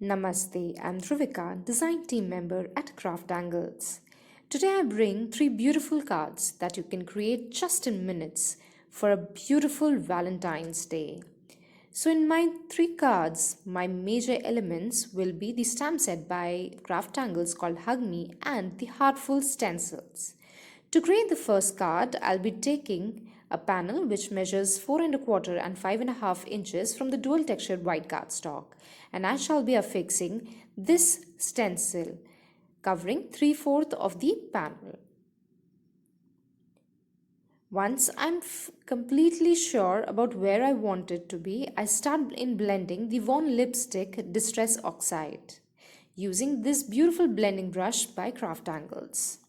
Namaste, I'm Dhruvika, design team member at Craft Angles. Today I bring three beautiful cards that you can create just in minutes for a beautiful Valentine's Day. So, in my three cards, my major elements will be the stamp set by Craft Angles called Hug Me and the Heartful stencils. To create the first card, I'll be taking a panel which measures 4 and a quarter and 5.5 inches from the dual textured white cardstock, and I shall be affixing this stencil covering 3/4 of the panel. Once I'm completely sure about where I want it to be, I start in blending the Von Lipstick Distress Oxide using this beautiful blending brush by Craft Angles.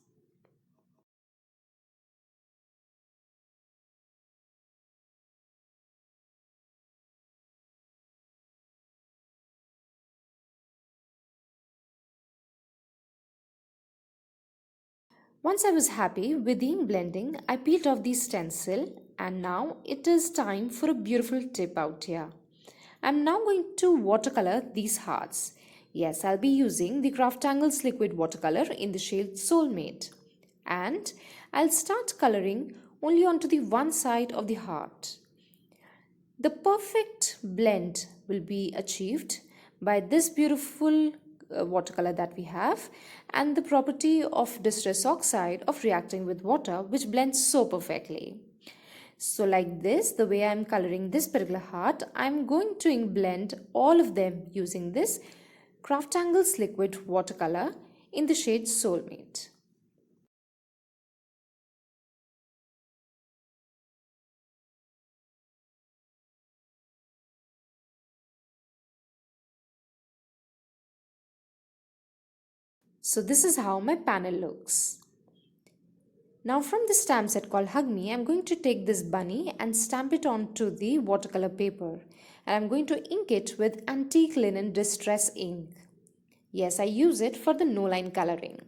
Once I was happy with the blending, I peeled off the stencil and now it is time for a beautiful tip out here. I'm now going to watercolor these hearts. Yes, I'll be using the Craft Angles liquid watercolor in the shade Soulmate. And I'll start coloring only onto the one side of the heart. The perfect blend will be achieved by this beautiful watercolor that we have and the property of distress oxide of reacting with water, which blends so perfectly. So like this, the way I'm coloring this particular heart, I'm going to blend all of them using this Craft Angles liquid watercolor in the shade Soulmate. So this is how my panel looks. Now from the stamp set called Hug Me, I'm going to take this bunny and stamp it onto the watercolor paper. And I'm going to ink it with Antique Linen Distress ink. Yes, I use it for the no line coloring.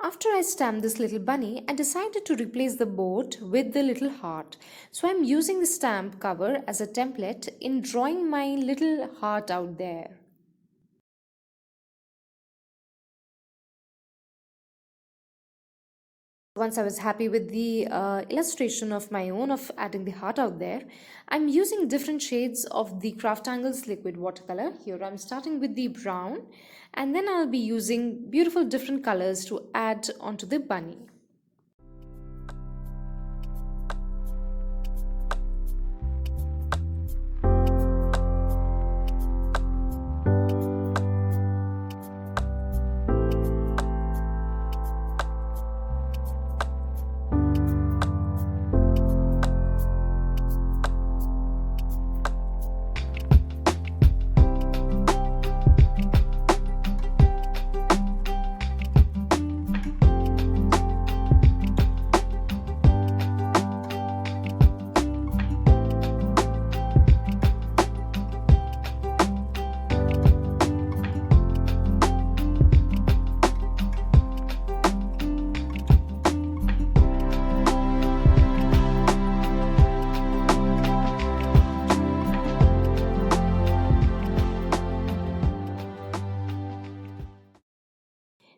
After I stamped this little bunny, I decided to replace the boat with the little heart. So I'm using the stamp cover as a template in drawing my little heart out there. Once I was happy with the illustration of my own of adding the heart out there, I'm using different shades of the Craft Angles liquid watercolor. Here I'm starting with the brown and then I'll be using beautiful different colors to add onto the bunny.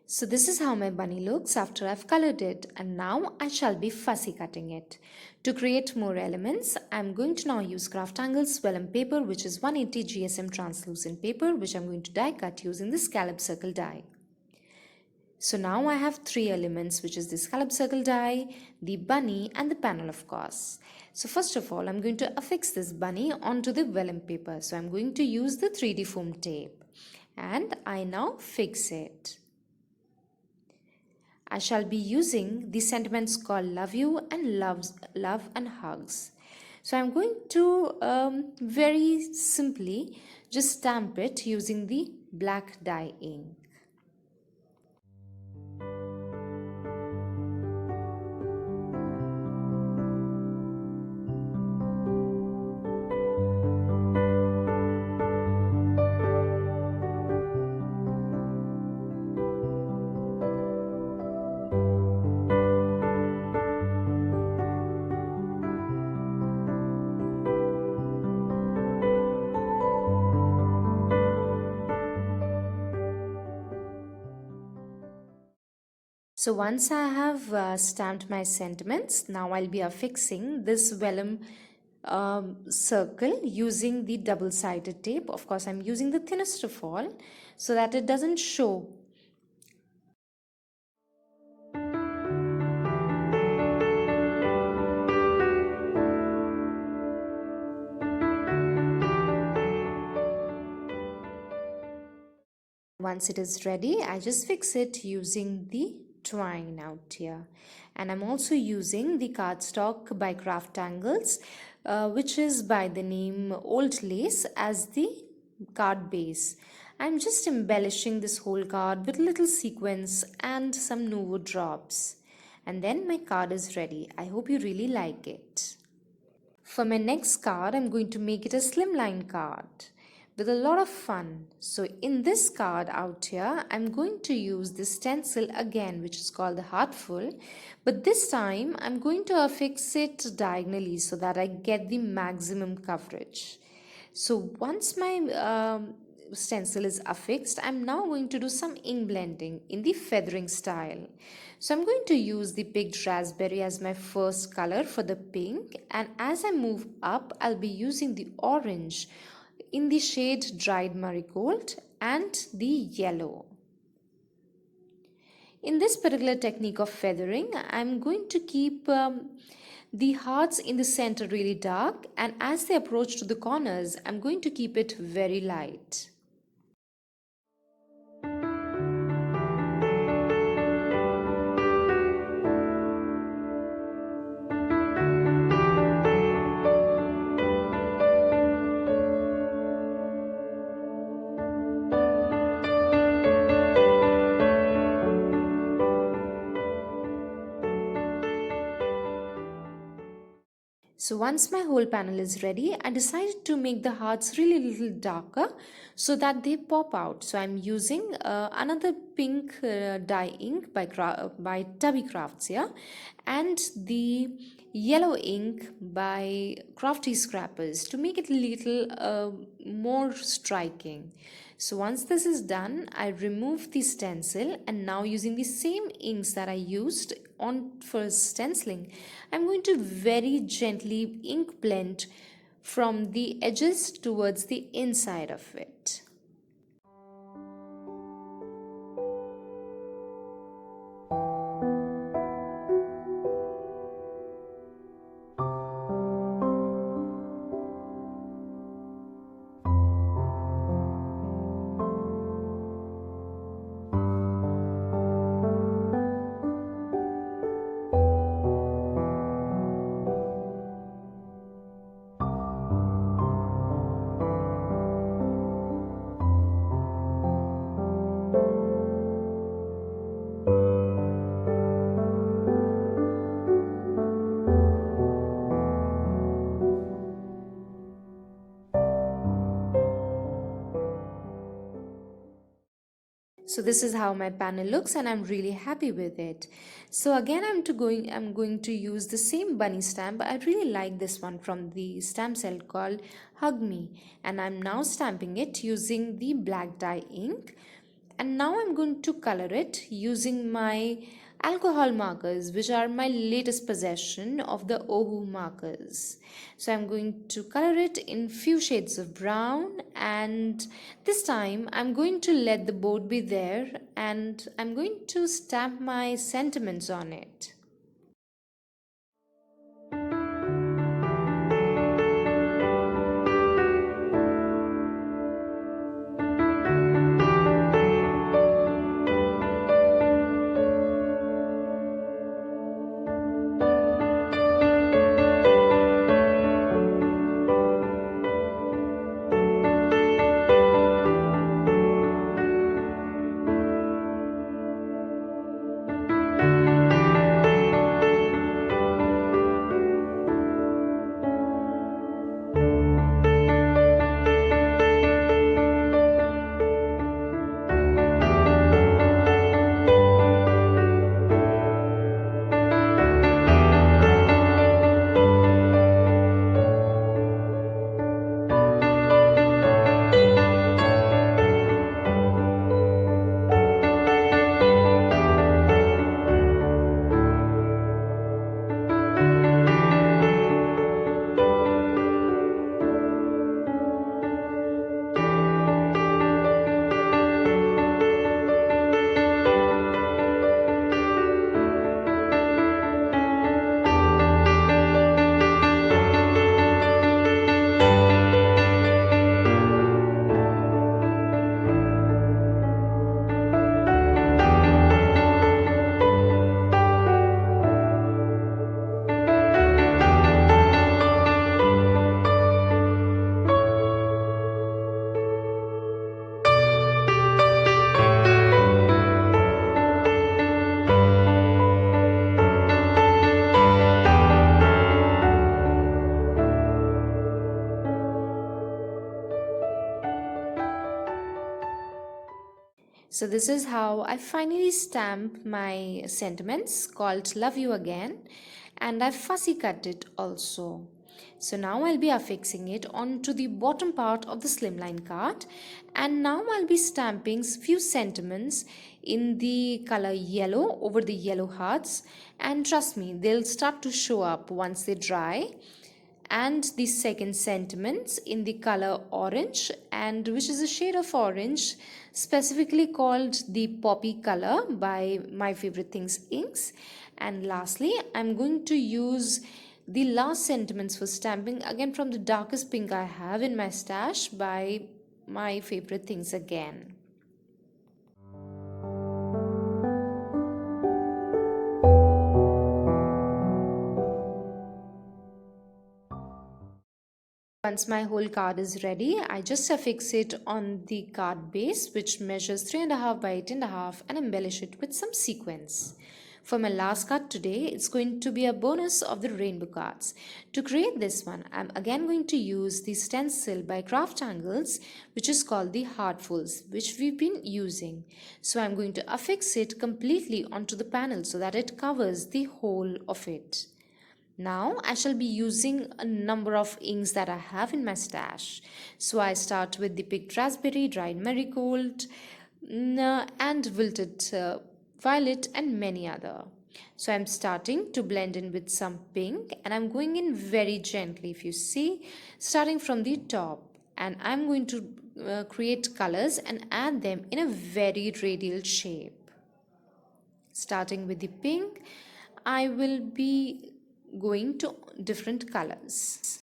So this is how my bunny looks after I've colored it, and now I shall be fussy cutting it. To create more elements, I'm going to now use Craft Angles vellum paper, which is 180 GSM translucent paper, which I'm going to die cut using the scallop circle die. So now I have three elements, which is the scallop circle die, the bunny and the panel, of course. So first of all, I'm going to affix this bunny onto the vellum paper. So I'm going to use the 3D foam tape and I now fix it. I shall be using the sentiments called love you and love and hugs. So I'm going to very simply just stamp it using the black dye ink. So once I have stamped my sentiments, now I'll be affixing this vellum circle using the double-sided tape. Of course, I'm using the thinnest of all so that it doesn't show. Once it is ready, I just fix it using the twine out here. And I'm also using the cardstock by Craftangles, which is by the name Old Lace, as the card base. I'm just embellishing this whole card with little sequins and some Nuvo drops. And then my card is ready. I hope you really like it. For my next card, I'm going to make it a slimline card with a lot of fun. So in this card out here, I'm going to use this stencil again, which is called the Heartful, but this time I'm going to affix it diagonally so that I get the maximum coverage. So once my stencil is affixed, I'm now going to do some ink blending in the feathering style. So I'm going to use the picked raspberry as my first color for the pink, and as I move up, I'll be using the orange in the shade dried marigold and the yellow. In this particular technique of feathering, I'm going to keep the hearts in the center really dark, and as they approach to the corners, I'm going to keep it very light. So once my whole panel is ready, I decided to make the hearts really little darker so that they pop out. So I'm using another pink dye ink by Tubby Crafts, yeah, and the yellow ink by Crafty Scrappers to make it a little more striking. So once this is done, I remove the stencil, and now using the same inks that I used on for stenciling, I'm going to very gently ink blend from the edges towards the inside of it. So this is how my panel looks, and I'm really happy with it. So again, I'm going to use the same bunny stamp. I really like this one from the stamp set called Hug Me, and I'm now stamping it using the black dye ink. And now I'm going to color it using my alcohol markers, which are my latest possession of the Ohu markers. So I'm going to color it in few shades of brown, and this time I'm going to let the board be there, and I'm going to stamp my sentiments on it. So this is how I finally stamp my sentiments called Love You Again, and I fussy cut it also. So now I'll be affixing it onto the bottom part of the slimline card, and now I'll be stamping few sentiments in the color yellow over the yellow hearts, and trust me, they'll start to show up once they dry, and the second sentiments in the color orange, and which is a shade of orange specifically called the poppy color by My Favorite Things inks. And lastly, I'm going to use the last sentiments for stamping again from the darkest pink I have in my stash by My Favorite Things again. Once my whole card is ready, I just affix it on the card base, which measures 3.5 by 8.5, and embellish it with some sequins. For my last card today, it's going to be a bonus of the rainbow cards. To create this one, I'm again going to use the stencil by Craftangles, which is called the Heartfuls, which we've been using. So I'm going to affix it completely onto the panel so that it covers the whole of it. Now I shall be using a number of inks that I have in my stash. So I start with the picked raspberry, dried marigold, and wilted violet, and many other. So I'm starting to blend in with some pink, and I'm going in very gently, if you see, starting from the top. And I'm going to create colors and add them in a very radial shape. Starting with the pink, I will be going to different colors.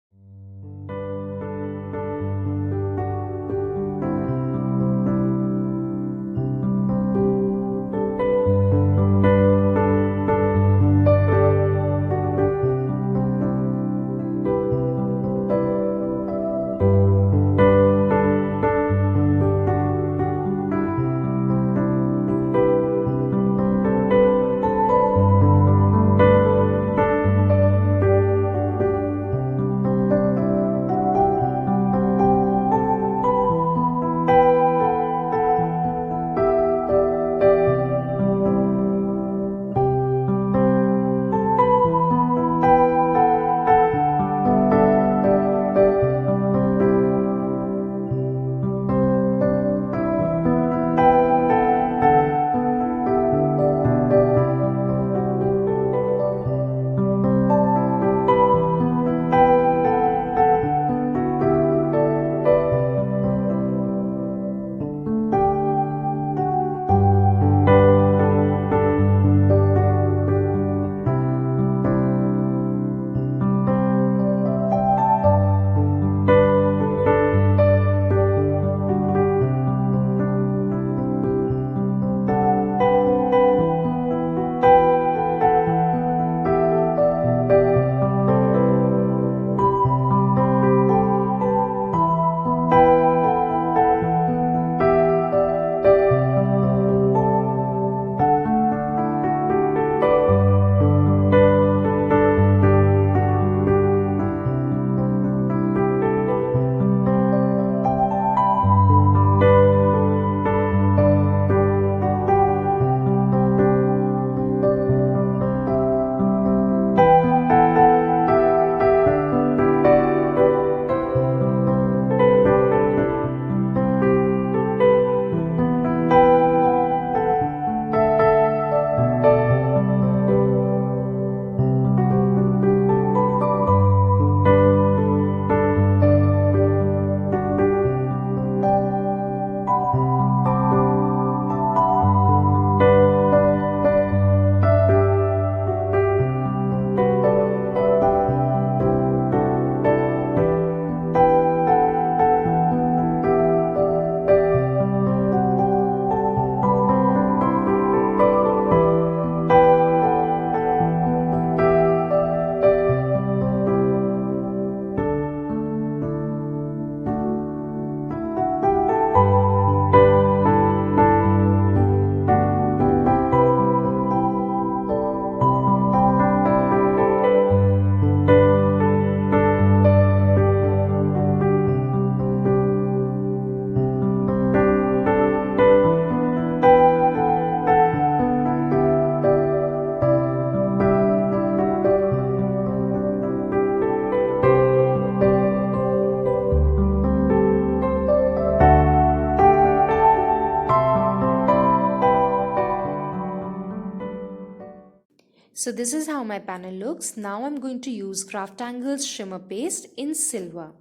So this is how my panel looks. Now I'm going to use Craftangle's shimmer paste in silver.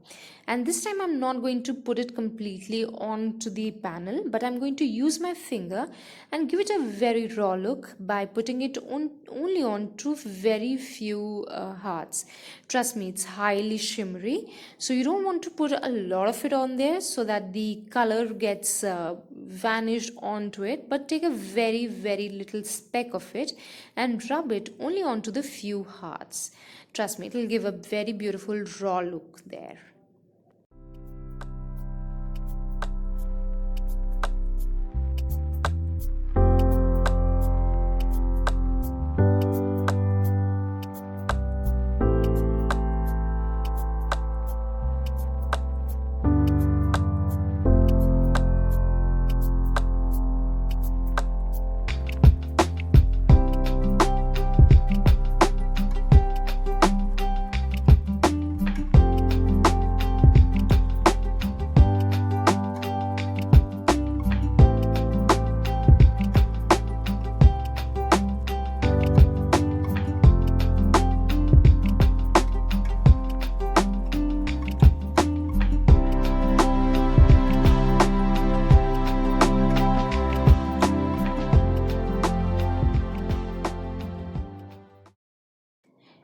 And this time I'm not going to put it completely onto the panel, but I'm going to use my finger and give it a very raw look by putting it on only onto very few hearts. Trust me, it's highly shimmery. So you don't want to put a lot of it on there so that the color gets vanished onto it, but take a very little speck of it and rub it only onto the few hearts. Trust me, it will give a very beautiful raw look there.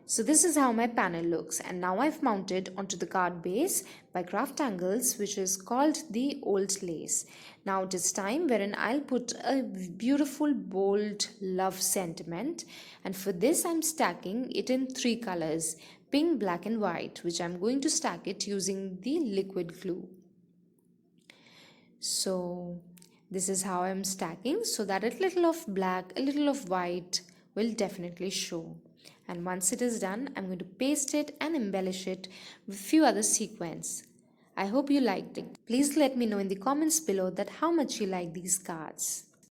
So this is how my panel looks, and now I've mounted onto the card base by Craftangles, which is called the Old Lace. Now it is time wherein I'll put a beautiful bold love sentiment, and for this I'm stacking it in three colors: pink, black and white, which I'm going to stack it using the liquid glue. So this is how I'm stacking, so that a little of black, a little of white will definitely show. And once it is done, I'm going to paste it and embellish it with a few other sequins. I hope you liked it. Please let me know in the comments below that how much you like these cards.